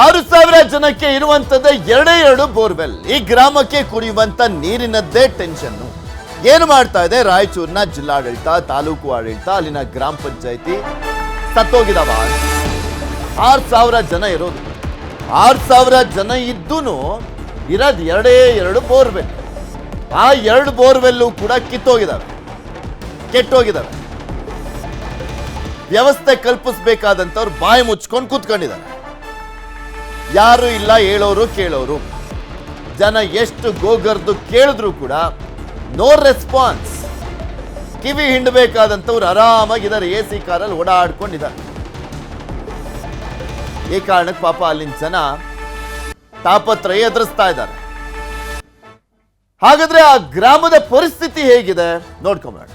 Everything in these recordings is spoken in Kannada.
6,000 ಜನಕ್ಕೆ ಇರುವಂತದ್ದೇ 2 ಬೋರ್ವೆಲ್. ಈ ಗ್ರಾಮಕ್ಕೆ ಕುಡಿಯುವಂತ ನೀರಿನದ್ದೇ ಟೆನ್ಷನ್. ಏನು ಮಾಡ್ತಾ ಇದೆ ರಾಯಚೂರಿನ ಜಿಲ್ಲಾಡಳಿತ, ತಾಲೂಕು ಆಡಳಿತ, ಅಲ್ಲಿನ ಗ್ರಾಮ ಪಂಚಾಯತಿ? ಸತ್ತೋಗಿದಾವ. 6,000 ಜನ ಇರೋದು. 6,000 ಜನ ಇದ್ದೂನು ಇರೋದು 2 ಬೋರ್ವೆಲ್. ಆ 2 ಬೋರ್ವೆಲ್ಲು ಕೂಡ ಕಿತ್ತೋಗಿದಾವೆ, ಕೆಟ್ಟೋಗಿದಾವೆ. ವ್ಯವಸ್ಥೆ ಕಲ್ಪಿಸಬೇಕಾದಂತವ್ರು ಬಾಯಿ ಮುಚ್ಕೊಂಡು ಕೂತ್ಕೊಂಡಿದ್ದಾರೆ. ಯಾರು ಇಲ್ಲ ಹೇಳೋರು ಕೇಳೋರು. ಜನ ಎಷ್ಟು ಗೋಗರ್ದು ಕೇಳಿದ್ರು ಕೂಡ ನೋ ರೆಸ್ಪಾನ್ಸ್. ಕಿವಿ ಹಿಂಡಬೇಕಾದಂಥವ್ರು ಆರಾಮಾಗಿದ್ದಾರೆ, AC ಕಾರಲ್ಲಿ ಓಡಾಡ್ಕೊಂಡಿದ್ದಾರೆ. ಈ ಕಾರಣಕ್ಕೆ ಪಾಪ ಅಲ್ಲಿನ ಜನ ತಾಪತ್ರಯ ಎದುರಿಸ್ತಾ ಇದ್ದಾರೆ. ಹಾಗಾದ್ರೆ ಆ ಗ್ರಾಮದ ಪರಿಸ್ಥಿತಿ ಹೇಗಿದೆ ನೋಡ್ಕೊಂಬೇಡ.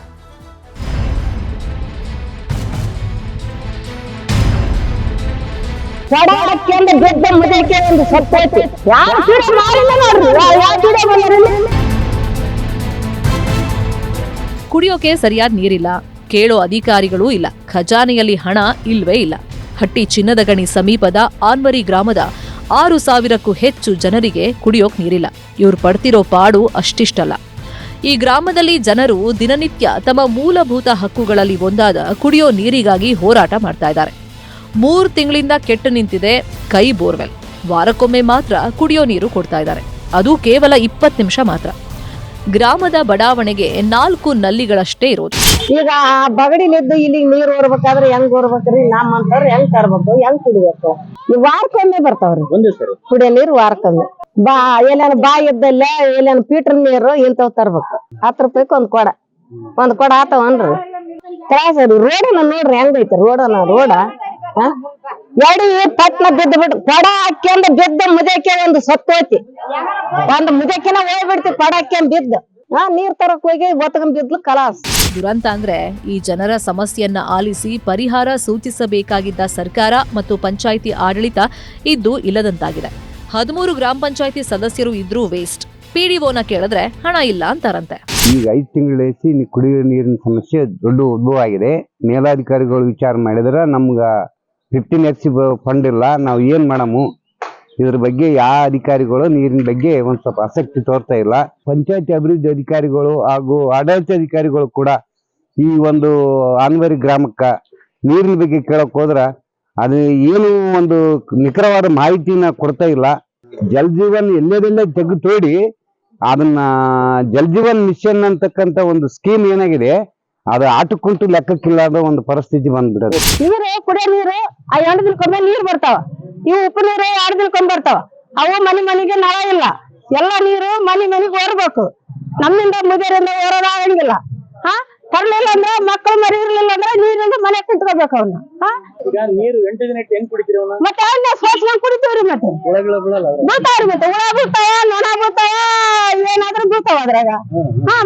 ಕುಡಿಯೋಕೆ ಸರಿಯಾದ ನೀರಿಲ್ಲ, ಕೇಳೋ ಅಧಿಕಾರಿಗಳೂ ಇಲ್ಲ, ಖಜಾನೆಯಲ್ಲಿ ಹಣ ಇಲ್ವೇ ಇಲ್ಲ. ಹಟ್ಟಿ ಚಿನ್ನದ ಗಣಿ ಸಮೀಪದ ಆನ್ವರಿ ಗ್ರಾಮದ 6,000ಕ್ಕೂ ಹೆಚ್ಚು ಜನರಿಗೆ ಕುಡಿಯೋಕ್ ನೀರಿಲ್ಲ. ಇವ್ರು ಪಡ್ತಿರೋ ಪಾಡು ಅಷ್ಟಿಷ್ಟಲ್ಲ. ಈ ಗ್ರಾಮದಲ್ಲಿ ಜನರು ದಿನನಿತ್ಯ ತಮ್ಮ ಮೂಲಭೂತ ಹಕ್ಕುಗಳಲ್ಲಿ ಒಂದಾದ ಕುಡಿಯೋ ನೀರಿಗಾಗಿ ಹೋರಾಟ ಮಾಡ್ತಾ ಇದ್ದಾರೆ. 3 ತಿಂಗಳಿಂದ ಕೆಟ್ಟು ನಿಂತಿದೆ ಕೈ ಬೋರ್ವೆಲ್. ವಾರಕ್ಕೊಮ್ಮೆ ಮಾತ್ರ ಕುಡಿಯೋ ನೀರು ಕೊಡ್ತಾ ಇದ್ದಾರೆ, ಅದು ಕೇವಲ 20 ನಿಮಿಷ ಮಾತ್ರ. ಗ್ರಾಮದ ಬಡಾವಣೆಗೆ 4 ನಲ್ಲಿಗಳಷ್ಟೇ ಇರೋದು. ಈಗ ಬಗಡಿಲಿದ್ದು ಇಲ್ಲಿ ನೀರು ಓರ್ಬೇಕಾದ್ರೆ ಹೆಂಗ್ ಓರ್ಬೇಕ್ರಿ? ನಮ್ಮಂತವ್ರು ಹೆಂಗ್ ತರ್ಬೇಕು, ಹೆಂಗ್ ಕುಡಿಬೇಕು? ಈ ವಾರಕ್ಕೊಮ್ಮೆ ಬರ್ತಾವ್ರಿ ಕುಡಿಯೋ ನೀರು, ವಾರಕ್ಕೊಮ್ಮೆ. ಎಲ್ಲೇನ ಬಾಯಿ ಇದ್ದಲ್ಲ, ಎಲ್ಲೇನ ಪೀಟ್ರ್ ನೀರು ಇಂಥವ್ ತರ್ಬೇಕು. 10 ರೂಪಾಯಿಗೆ ಒಂದ್ ಕೊಡ ಆತವನ್ರಿ. ತ್ರಾಸ ರೀ. ರೋಡನ್ನ ನೋಡ್ರಿ ಹೆಂಗೈತಿ ರೋಡ. ಎಡಿ ಪಟ್ನ ಬಿದ್ದು ಬಿಟ್ಟು ಕೊಡ ಹಾಕ್ಯಂದ ಬಿದ್ದ ಮುದಕ್ಕೆ ಒಂದು ಸತ್ತೋತಿ. ಒಂದು ಮುದಕ್ಕಿನ ಹೋಗ್ಬಿಡ್ತಿ ಕೊಡ ಹಾಕ್ಯಂದ್ ಬಿದ್ದು. ನೀರ್ ತರಕ್ ಹೋಗಿ ಒತ್ತಕೊಂಡ್ ಬಿದ್ಲು ಕಲಾಸ್. ದುರಂತ ಅಂದ್ರೆ ಈ ಜನರ ಸಮಸ್ಯೆಯನ್ನ ಆಲಿಸಿ ಪರಿಹಾರ ಸೂಚಿಸಬೇಕಾಗಿದ್ದ ಸರ್ಕಾರ ಮತ್ತು ಪಂಚಾಯಿತಿ ಆಡಳಿತ ಇದ್ದು ಇಲ್ಲದಂತಾಗಿದೆ. 13 ಗ್ರಾಮ ಪಂಚಾಯಿತಿ ಸದಸ್ಯರು ಇದ್ರೂ ವೇಸ್ಟ್. PDOನ ಕೇಳಿದ್ರೆ ಹಣ ಇಲ್ಲ ಅಂತಾರಂತೆ. ಈಗ 5 ತಿಂಗಳೇಸಿ ಕುಡಿಯುವ ನೀರಿನ ಸಮಸ್ಯೆ ದೊಡ್ಡ ಉದ್ಭವ ಆಗಿದೆ. ಮೇಲಾಧಿಕಾರಿಗಳು ವಿಚಾರ ಮಾಡಿದ್ರೆ ನಮ್ಗ 15X ಫಂಡ್ ಇಲ್ಲ, ನಾವು ಏನ್ ಮಾಡಮು? ಇದ್ರ ಬಗ್ಗೆ ಯಾವ ಅಧಿಕಾರಿಗಳು ನೀರಿನ ಬಗ್ಗೆ ಒಂದ್ ಸ್ವಲ್ಪ ಆಸಕ್ತಿ ತೋರ್ತಾ ಇಲ್ಲ. ಪಂಚಾಯತಿ ಅಭಿವೃದ್ಧಿ ಅಧಿಕಾರಿಗಳು ಹಾಗೂ ಆಡಳಿತ ಅಧಿಕಾರಿಗಳು ಕೂಡ ಈ ಒಂದು ಆನ್ವರಿ ಗ್ರಾಮಕ್ಕ ನೀರಿನ ಬಗ್ಗೆ ಕೇಳಕ್ ಹೋದ್ರ ಅದು ಏನು ಒಂದು ನಿಖರವಾದ ಮಾಹಿತಿನ ಕೊಡ್ತಾ ಇಲ್ಲ. ಜಲ್ ಜೀವನ್ ಎಲ್ಲೆಲ್ಲ ತೆಗೆದು ತೋಡಿ ಅದನ್ನ ಜಲ್ ಜೀವನ್ ಮಿಷನ್ ಅಂತಕ್ಕಂತ ಒಂದು ಸ್ಕೀಮ್ ಏನಾಗಿದೆ ಅದು ಆಟಕ್ಕುಂಟು ಲೆಕ್ಕಕ್ಕಿಲ್ಲದ ಒಂದು ಪರಿಸ್ಥಿತಿ ಬಂದ್ಬಿಡೋದು. ನೀರು ಕುಡಿಯೋ ನೀರು 2 ದಿನಕ್ಕೊಮ್ಮೆ ನೀರ್ ಬರ್ತಾವ. ಇವು ಉಪ್ಪು ನೀರು 2 ದಿನಕ್ಕೊಮ್ಮೆ ಬರ್ತಾವ. ಅವು ಮನೆಗೆ ನಳ ಇಲ್ಲ. ಎಲ್ಲ ನೀರು ಮನೆಗೆ ಓರ್ಬೇಕು. ನಮ್ಮಿಂದ ಮುದಿಯರಿಂದ ಓರೋದಾಗಂಗಿಲ್ಲ. ತರಲಿಲ್ಲ ಅಂದ್ರೆ ಮಕ್ಕಳು ಮರಿ ಇರ್ಲಿಲ್ಲ ಅಂದ್ರೆ ನೀರಿಂದ ಮನೆ ಕುಂತ್ಕೋಬೇಕು ಅವನ್ನ. ನೀರು 8 ದಿನ ಹೆಂಗ್ ಕುಡಿತೀರಿ? ಮತ್ತೆ ಸೋಸ್ಕೊಂಡ್ ಕುಡಿತೀವ್ರಿ. ಮತ್ತೆ ಬೀಳ್ತಾವ್ರಿ, ಮತ್ತೆ ಹುಳ ಬೀಳ್ತಾವ, ನೊಣ ಬೀಳ್ತಾವ, ಏನಾದ್ರೂ ಬೀಳ್ತಾವ ಅದ್ರಾಗ.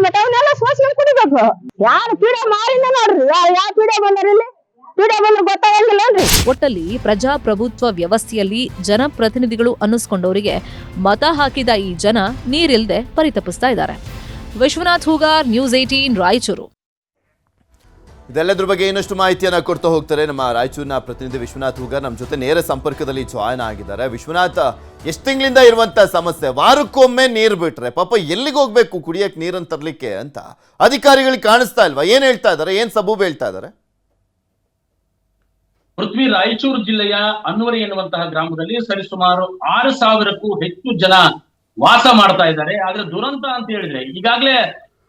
ಮತ್ತೆ ಅವನ್ನೆಲ್ಲ ಸೋಸ್ಕೊಂಡ್ ಕುಡಿಬೇಕು. ಯಾರು ಪೀಡೆ ಮಾರಿನ ನೋಡ್ರಿ, ಯಾವ ಪೀಡೆ ಬಂದ್ರಿ? ಪೀಡೆ ಬಂದ್ರೆ ಗೊತ್ತಾಗಂಗಿಲ್ಲ. ಒಟ್ಟಲ್ಲಿ ಪ್ರಜಾಪ್ರಭುತ್ವ ವ್ಯವಸ್ಥೆಯಲ್ಲಿ ಜನಪ್ರತಿನಿಧಿಗಳು ಅನ್ನಿಸ್ಕೊಂಡವರಿಗೆ ಮತ ಹಾಕಿದ ಈ ಜನ ನೀರಿಲ್ದೆ ಪರಿತಪಿಸ್ತಾ ಇದ್ದಾರೆ. ವಿಶ್ವನಾಥ್ ಹೂಗಾರ್, ನ್ಯೂಸ್ 18 ರಾಯಚೂರು. ಇದೆಲ್ಲದ್ರ ಬಗ್ಗೆ ಇನ್ನಷ್ಟು ಮಾಹಿತಿಯನ್ನ ಕೊಡ್ತಾ ಹೋಗ್ತಾರೆ ನಮ್ಮ ರಾಯಚೂರಿನ ಪ್ರತಿನಿಧಿ ವಿಶ್ವನಾಥ್ ಹೂಗಾರ್ ನಮ್ಮ ಜೊತೆ ನೇರ ಸಂಪರ್ಕದಲ್ಲಿ ಜಾಯ್ನ್ ಆಗಿದ್ದಾರೆ. ವಿಶ್ವನಾಥ್, ಎಷ್ಟು ತಿಂಗಳಿಂದ ಇರುವಂತ ಸಮಸ್ಯೆ? ವಾರಕ್ಕೊಮ್ಮೆ ನೀರು ಬಿಟ್ರೆ ಪಾಪ ಎಲ್ಲಿಗೆ ಹೋಗ್ಬೇಕು ಕುಡಿಯಕ್ಕೆ ನೀರನ್ನು ತರ್ಲಿಕ್ಕೆ ಅಂತ ಅಧಿಕಾರಿಗಳಿಗೆ ಕಾಣಿಸ್ತಾ ಇಲ್ವಾ? ಏನ್ ಹೇಳ್ತಾ ಇದಾರೆ, ಏನ್ ಸಬೂಬ್ ಹೇಳ್ತಾ ಇದಾರೆ? ಪೃಥ್ವಿ, ರಾಯಚೂರು ಜಿಲ್ಲೆಯ ಅನ್ವರಿ ಎನ್ನುವಂತಹ ಗ್ರಾಮದಲ್ಲಿ ಸರಿಸುಮಾರು 6,000ಕ್ಕೂ ಹೆಚ್ಚು ಜನ ವಾಸ ಮಾಡ್ತಾ ಇದ್ದಾರೆ. ಆದ್ರೆ ದುರಂತ ಅಂತ ಹೇಳಿದ್ರೆ ಈಗಾಗಲೇ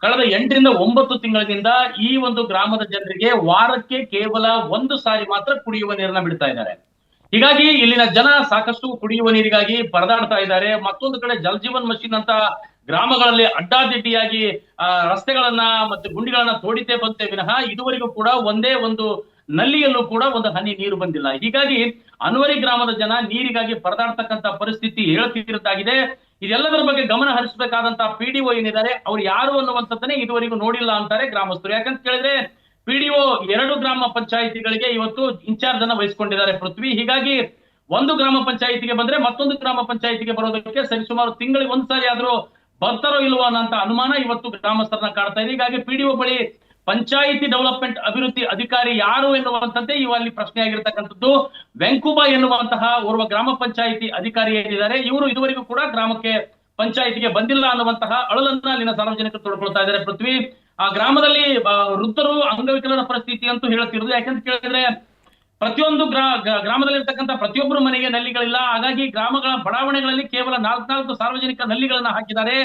ಕಳೆದ 8 ರಿಂದ 9 ತಿಂಗಳಿಂದ ಈ ಒಂದು ಗ್ರಾಮದ ಜನರಿಗೆ ವಾರಕ್ಕೆ ಕೇವಲ 1 ಸಾರಿ ಮಾತ್ರ ಕುಡಿಯುವ ನೀರನ್ನ ಬಿಡ್ತಾ ಇದ್ದಾರೆ. ಹೀಗಾಗಿ ಇಲ್ಲಿನ ಜನ ಸಾಕಷ್ಟು ಕುಡಿಯುವ ನೀರಿಗಾಗಿ ಪರದಾಡ್ತಾ ಇದ್ದಾರೆ. ಮತ್ತೊಂದು ಕಡೆ ಜಲ್ ಜೀವನ್ ಮಿಷನ್ ಅಂತ ಗ್ರಾಮಗಳಲ್ಲಿ ಅಡ್ಡಾದಿಡ್ಡಿಯಾಗಿ ರಸ್ತೆಗಳನ್ನ ಮತ್ತೆ ಗುಂಡಿಗಳನ್ನ ತೋಡಿತೇ ಬಂತೆ ವಿನಃ ಇದುವರೆಗೂ ಕೂಡ ಒಂದೇ ಒಂದು ನಲ್ಲಿಯಲ್ಲೂ ಕೂಡ ಒಂದು ಹನಿ ನೀರು ಬಂದಿಲ್ಲ. ಹೀಗಾಗಿ ಅನ್ವರಿ ಗ್ರಾಮದ ಜನ ನೀರಿಗಾಗಿ ಪರದಾಡ್ತಕ್ಕಂತ ಪರಿಸ್ಥಿತಿ ಹೇಳ್ತಿದ್ದಾಗಿದೆ. ಇದೆಲ್ಲದರ ಬಗ್ಗೆ ಗಮನ ಹರಿಸಬೇಕಾದಂತಹ PDO ಏನಿದ್ದಾರೆ ಅವ್ರು ಯಾರು ಅನ್ನುವಂಥದ್ದನ್ನೇ ಇದುವರೆಗೂ ನೋಡಿಲ್ಲ ಅಂತಾರೆ ಗ್ರಾಮಸ್ಥರು. ಯಾಕಂತ ಕೇಳಿದ್ರೆ PDO 2 ಗ್ರಾಮ ಪಂಚಾಯಿತಿಗಳಿಗೆ ಇವತ್ತು ಇನ್ಚಾರ್ಜ್ ಅನ್ನ ವಹಿಸಿಕೊಂಡಿದ್ದಾರೆ ಪೃಥ್ವಿ. ಹೀಗಾಗಿ ಒಂದು ಗ್ರಾಮ ಪಂಚಾಯಿತಿಗೆ ಬಂದ್ರೆ ಮತ್ತೊಂದು ಗ್ರಾಮ ಪಂಚಾಯಿತಿಗೆ ಬರೋದಕ್ಕೆ ಸರಿಸುಮಾರು ತಿಂಗಳಿಗೆ 1 ಸಾರಿ ಆದ್ರೂ ಬರ್ತಾರೋ ಇಲ್ವೋ ಅನ್ನೋ ಅನುಮಾನ ಇವತ್ತು ಗ್ರಾಮಸ್ಥರನ್ನ ಕಾಡ್ತಾ ಇದೆ. ಹೀಗಾಗಿ PDO ಬಳಿ ಪಂಚಾಯಿತಿ ಡೆವಲಪ್ಮೆಂಟ್ ಅಭಿವೃದ್ಧಿ ಅಧಿಕಾರಿ ಯಾರು ಎನ್ನುವಂಥದ್ದೇ ಅಲ್ಲಿ ಪ್ರಶ್ನೆ ಆಗಿರ್ತಕ್ಕಂಥದ್ದು. ವೆಂಕುಬಾ ಎನ್ನುವಂತಹ ಓರ್ವ ಗ್ರಾಮ ಪಂಚಾಯಿತಿ ಅಧಿಕಾರಿ ಏನಿದ್ದಾರೆ, ಇವರು ಇದುವರೆಗೂ ಕೂಡ ಗ್ರಾಮಕ್ಕೆ ಪಂಚಾಯಿತಿಗೆ ಬಂದಿಲ್ಲ ಅನ್ನುವಂತಹ ಅಳಲನ್ನ ಅಲ್ಲಿನ ಸಾರ್ವಜನಿಕರು ತೊಡ್ಕೊಳ್ತಾ ಇದ್ದಾರೆ. ಪೃಥ್ವಿ, ಆ ಗ್ರಾಮದಲ್ಲಿ ವೃದ್ಧರು, ಅಂಗವಿಕಲರ ಪರಿಸ್ಥಿತಿ ಅಂತೂ ಹೇಳ್ತಿರೋದು. ಯಾಕಂತ ಕೇಳಿದ್ರೆ ಪ್ರತಿಯೊಂದು ಗ್ರಾಮದಲ್ಲಿರ್ತಕ್ಕಂಥ ಪ್ರತಿಯೊಬ್ಬರು ಮನೆಗೆ ನಲ್ಲಿಗಳಿಲ್ಲ. ಹಾಗಾಗಿ ಗ್ರಾಮಗಳ ಬಡಾವಣೆಗಳಲ್ಲಿ ಕೇವಲ 4 ಸಾರ್ವಜನಿಕ ನಲ್ಲಿಗಳನ್ನ ಹಾಕಿದ್ದಾರೆ.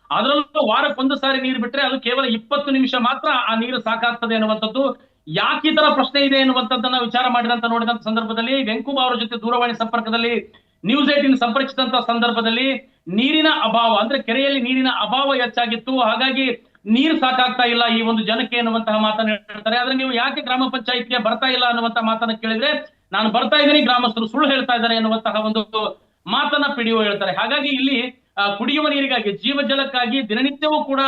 ಅದರಲ್ಲೂ ವಾರಕ್ಕೊಂದು ಸಾರಿ ನೀರು ಬಿಟ್ರೆ ಅದು ಕೇವಲ 20 ನಿಮಿಷ ಮಾತ್ರ ಆ ನೀರು ಸಾಕಾಗ್ತದೆ ಅನ್ನುವಂಥದ್ದು. ಯಾಕೆ ಈ ತರ ಪ್ರಶ್ನೆ ಇದೆ ಎನ್ನುವಂಥದ್ದನ್ನ ವಿಚಾರ ನೋಡಿದಂತ ಸಂದರ್ಭದಲ್ಲಿ ವೆಂಕುಬಾ ಅವರ ಜೊತೆ ದೂರವಾಣಿ ಸಂಪರ್ಕದಲ್ಲಿ ನ್ಯೂಸ್ 18 ಸಂಪರ್ಕಿಸಿದಂತ ಸಂದರ್ಭದಲ್ಲಿ ನೀರಿನ ಅಭಾವ, ಅಂದ್ರೆ ಕೆರೆಯಲ್ಲಿ ನೀರಿನ ಅಭಾವ ಹೆಚ್ಚಾಗಿತ್ತು. ಹಾಗಾಗಿ ನೀರು ಸಾಕಾಗ್ತಾ ಇಲ್ಲ ಈ ಒಂದು ಜನಕ್ಕೆ ಎನ್ನುವಂತಹ ಮಾತನ್ನ ಹೇಳ್ತಾರೆ. ಆದ್ರೆ ನೀವು ಯಾಕೆ ಗ್ರಾಮ ಪಂಚಾಯತ್ಗೆ ಬರ್ತಾ ಇಲ್ಲ ಅನ್ನುವಂತಹ ಮಾತನ್ನ ಕೇಳಿದ್ರೆ, ನಾನು ಬರ್ತಾ ಇದ್ದೀನಿ, ಗ್ರಾಮಸ್ಥರು ಸುಳ್ಳು ಹೇಳ್ತಾ ಇದ್ದಾರೆ ಎನ್ನುವಂತಹ ಒಂದು ಮಾತನ್ನ ಪಿಡಿಒ ಹೇಳ್ತಾರೆ. ಹಾಗಾಗಿ ಇಲ್ಲಿ ಕುಡಿಯುವ ನೀರಿಗಾಗಿ, ಜೀವ ಜಲಕ್ಕಾಗಿ ದಿನನಿತ್ಯವೂ ಕೂಡ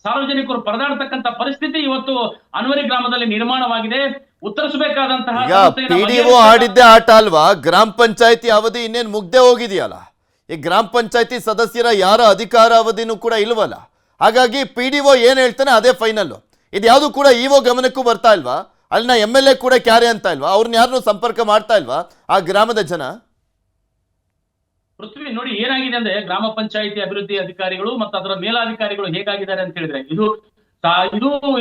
ಸಾರ್ವಜನಿಕರು ಪರದಾಡ್ತಕ್ಕಂಥ ಪರಿಸ್ಥಿತಿ ಇವತ್ತು ಅನ್ವರಿ ಗ್ರಾಮದಲ್ಲಿ ನಿರ್ಮಾಣವಾಗಿದೆ. ಉತ್ತರಿಸಬೇಕಾದಂತಹ ಪಿಡಿಒ ಆಡಿದ್ದೇ ಆಟ ಅಲ್ವಾ? ಗ್ರಾಮ ಪಂಚಾಯತಿ ಅವಧಿ ಇನ್ನೇನು ಮುಗ್ದೇ ಹೋಗಿದೆಯಲ್ಲ. ಈ ಗ್ರಾಮ ಪಂಚಾಯತಿ ಸದಸ್ಯರ ಯಾರ ಅಧಿಕಾರ ಅವಧಿನೂ ಕೂಡ ಇಲ್ವಲ್ಲ. ಹಾಗಾಗಿ ಪಿಡಿಒ ಏನ್ ಹೇಳ್ತಾನೆ ಅದೇ ಫೈನಲ್. ಇದು ಯಾವುದು ಕೂಡ ಇಒ ಗಮನಕ್ಕೂ ಬರ್ತಾ ಇಲ್ವಾ? ಅಲ್ಲಿನ MLA ಕೂಡ ಕ್ಯಾರೆ ಅಂತ ಇಲ್ವಾ? ಅವ್ರನ್ನ ಯಾರನ್ನೂ ಸಂಪರ್ಕ ಮಾಡ್ತಾ ಇಲ್ವಾ ಆ ಗ್ರಾಮದ ಜನ? ಪೃಥ್ವಿ, ನೋಡಿ ಏನಾಗಿದೆ ಅಂದ್ರೆ, ಗ್ರಾಮ ಪಂಚಾಯಿತಿ ಅಭಿವೃದ್ಧಿ ಅಧಿಕಾರಿಗಳು ಮತ್ತು ಅದರ ಮೇಲಾಧಿಕಾರಿಗಳು ಹೇಗಾಗಿದ್ದಾರೆ ಅಂತ ಹೇಳಿದ್ರೆ, ಇದು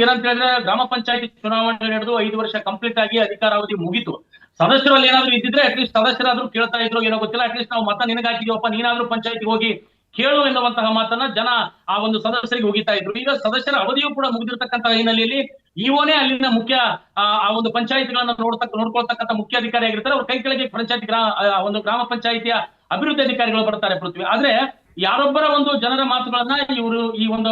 ಏನಂತ ಹೇಳಿದ್ರೆ, ಗ್ರಾಮ ಪಂಚಾಯಿತಿ ಚುನಾವಣೆ ನಡೆದು 5 ವರ್ಷ ಕಂಪ್ಲೀಟ್ ಆಗಿ ಅಧಿಕಾರಾವಧಿ ಮುಗಿತು. ಸದಸ್ಯರಲ್ಲಿ ಏನಾದ್ರು ಇದ್ದಿದ್ರೆ ಅಟ್ಲೀಸ್ಟ್ ಸದಸ್ಯರಾದ್ರೂ ಕೇಳ್ತಾ ಇದ್ರು, ಏನೋ ಗೊತ್ತಿಲ್ಲ, ಅಟ್ಲೀಸ್ಟ್ ನಾವು ಮತ ನಿನಗೆ ಹಾಕಿದೀವಪ್ಪ, ನೀನಾದ್ರೂ ಪಂಚಾಯತಿಗೆ ಹೋಗಿ ಕೇಳು ಎನ್ನುವಂತಹ ಮಾತನ್ನ ಜನ ಆ ಒಂದು ಸದಸ್ಯರಿಗೆ ಹೋಗಿತಾ ಇದ್ರು. ಈಗ ಸದಸ್ಯರ ಅವಧಿಯೂ ಕೂಡ ಮುಗಿದಿರ್ತಕ್ಕಂಥ ಹಿನ್ನೆಲೆಯಲ್ಲಿ ಇಒನೇ ಅಲ್ಲಿನ ಮುಖ್ಯ ಆ ಒಂದು ಪಂಚಾಯತ್ಗಳನ್ನ ನೋಡ್ಕೊಳ್ತಕ್ಕಂಥ ಮುಖ್ಯ ಅಧಿಕಾರಿ ಆಗಿರ್ತಾರೆ. ಅವ್ರ ಕೈ ಕೆಳಗೆ ಒಂದು ಗ್ರಾಮ ಪಂಚಾಯಿತಿಯ ಅಭಿವೃದ್ಧಿ ಅಧಿಕಾರಿಗಳು ಬರ್ತಾರೆ ಪೃಥ್ವಿ. ಆದ್ರೆ ಯಾರೊಬ್ಬರ ಒಂದು ಜನರ ಮಾತುಗಳನ್ನ ಇವರು ಈ ಒಂದು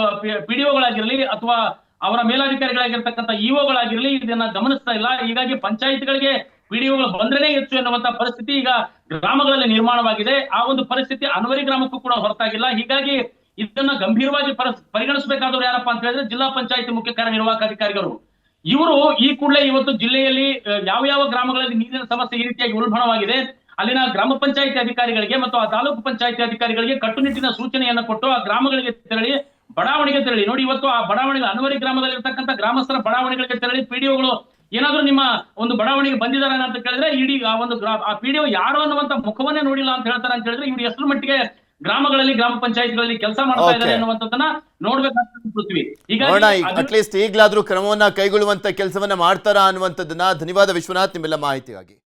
ಪಿಡಿಒಗಳಾಗಿರ್ಲಿ ಅಥವಾ ಅವರ ಮೇಲಾಧಿಕಾರಿಗಳಾಗಿರ್ತಕ್ಕಂಥ ಇಒಗಳಾಗಿರ್ಲಿ ಇದನ್ನ ಗಮನಿಸ್ತಾ ಇಲ್ಲ. ಹೀಗಾಗಿ ಪಂಚಾಯಿತಿಗಳಿಗೆ ಪಿಡಿಒಗಳು ಬಂದ್ರೇನೆ ಹೆಚ್ಚು ಎನ್ನುವಂತ ಪರಿಸ್ಥಿತಿ ಈಗ ಗ್ರಾಮಗಳಲ್ಲಿ ನಿರ್ಮಾಣವಾಗಿದೆ. ಆ ಒಂದು ಪರಿಸ್ಥಿತಿ ಅನ್ವರಿ ಗ್ರಾಮಕ್ಕೂ ಕೂಡ ಹೊರತಾಗಿಲ್ಲ. ಹೀಗಾಗಿ ಇದನ್ನ ಗಂಭೀರವಾಗಿ ಪರಿಗಣಿಸಬೇಕಾದವರು ಯಾರಪ್ಪ ಅಂತ ಹೇಳಿದ್ರೆ ಜಿಲ್ಲಾ ಪಂಚಾಯಿತಿ ಮುಖ್ಯ ಕಾರ್ಯನಿರ್ವಾಹಕ ಅಧಿಕಾರಿಗಳು. ಇವರು ಈ ಕೂಡಲೇ ಇವತ್ತು ಜಿಲ್ಲೆಯಲ್ಲಿ ಯಾವ ಗ್ರಾಮಗಳಲ್ಲಿ ನೀರಿನ ಸಮಸ್ಯೆ ಈ ರೀತಿಯಾಗಿ ಉಲ್ಬಣವಾಗಿದೆ ಅಲ್ಲಿನ ಗ್ರಾಮ ಪಂಚಾಯಿತಿ ಅಧಿಕಾರಿಗಳಿಗೆ ಮತ್ತು ಆ ತಾಲೂಕು ಪಂಚಾಯಿತಿ ಅಧಿಕಾರಿಗಳಿಗೆ ಕಟ್ಟುನಿಟ್ಟಿನ ಸೂಚನೆಯನ್ನು ಕೊಟ್ಟು ಆ ಗ್ರಾಮಗಳಿಗೆ ತೆರಳಿ, ಬಡಾವಣೆಗೆ ತೆರಳಿ, ನೋಡಿ ಇವತ್ತು ಆ ಬಡಾವಣೆಗೆ ಅನ್ವರಿ ಗ್ರಾಮದಲ್ಲಿ ಇರ್ತಕ್ಕಂಥ ಗ್ರಾಮಸ್ಥರ ಬಡಾವಣೆಗಳಿಗೆ ತೆರಳಿ ಪಿಡಿಒಗಳು ಏನಾದ್ರೂ ನಿಮ್ಮ ಒಂದು ಬಡಾವಣೆಗೆ ಬಂದಿದ್ದಾರೆ ಅಂತ ಕೇಳಿದ್ರೆ ಇಡೀ ಆ ಒಂದು ಆ ಪಿಡಿಒ ಯಾರು ಅನ್ನುವಂತ ಮುಖವನ್ನೇ ನೋಡಿಲ್ಲ ಅಂತ ಹೇಳ್ತಾರೆ ಅಂತ ಹೇಳಿದ್ರೆ ಇವ್ರು ಎಷ್ಟು ಮಟ್ಟಿಗೆ ಗ್ರಾಮಗಳಲ್ಲಿ ಗ್ರಾಮ ಪಂಚಾಯತ್ಗಳಲ್ಲಿ ಕೆಲಸ ಮಾಡ್ತಾ ಇದ್ದಾರೆ ಅನ್ನುವಂಥದ್ದನ್ನ ನೋಡ್ಬೇಕಾಗ್ತದೆ ಪೃಥ್ವಿ. ಈಗ ಅಟ್ಲೀಸ್ಟ್ ಈಗಲಾದ್ರೂ ಕ್ರಮವನ್ನ ಕೈಗೊಳ್ಳುವಂತ ಕೆಲಸವನ್ನ ಮಾಡ್ತಾರಾ ಅನ್ನುವಂಥದ್ದನ್ನ. ಧನ್ಯವಾದ ವಿಶ್ವನಾಥ್ ನಿಮ್ಮೆಲ್ಲ ಮಾಹಿತಿಗಾಗಿ.